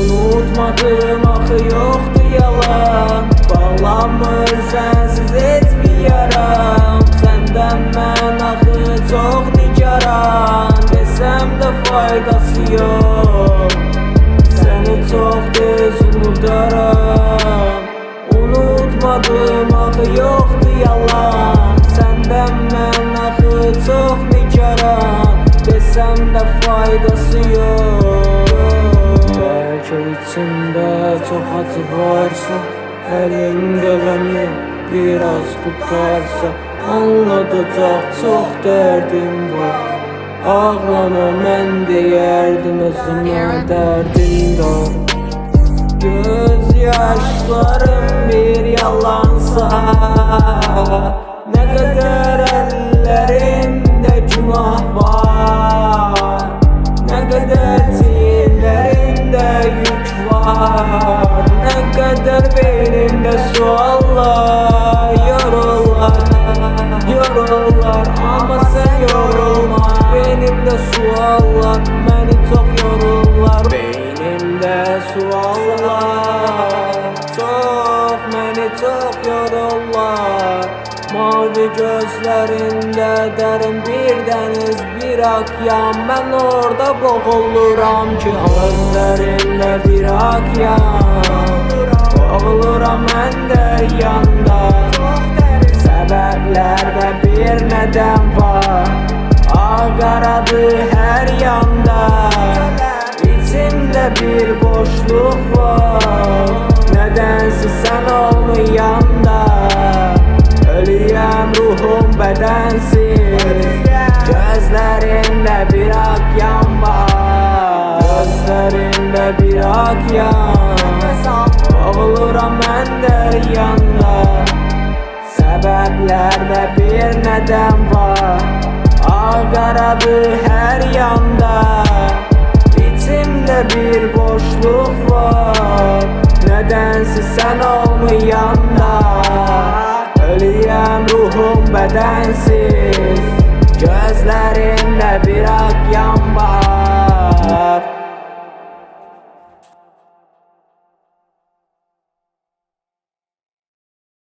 Unutmadım axı yoxdur yalan, bağlanmır sensiz heç bir yaram. Səndən mən axı çox nigaran, desəm də faydası yox. Səni çox tez unudaram. Unutmadım axı yoxdur yalan, səndən mən axı çox nigaran, desəm də faydası yox. Bəlkə içində çox acı varsa, əlin qələmi biraz tutarsa, anladacaq çox dərdim var. Ağlama mən deyərdim özümə dərdim var. Göz yaşlarım bir yalansa, nə qədər əllərimdə günah var, nə qədər çiyinlərimdə yük var, nə qədər beynimdə suallar, yorullar, amma sən yorulma. Beynimdə suallar, məni çox yorullar. Beynimdə suallar, məni çox yorullar. Mavi gözlərində dərin bir dəniz, bir okyan, mən orada boğuluram ki, gözlərində bir okyan, boğuluram mən də yanda. Səbəblər də bir nədən var, ağaradı hər yanda. İçimdə bir boşluq var, nədənsə sən olmayanda. Ölüyəm ruhum bədənsiz, gözlərində bir okyan var, gözlərində bir okyan, boğuluram mən də yanda. Səbəblərdə bir nədən var, ağaradı hər yanda. İçimdə bir boşluq var, nədənsə sən olmayanda. Ölüyəm ruhum bədənsiz, gözlərində bir okyan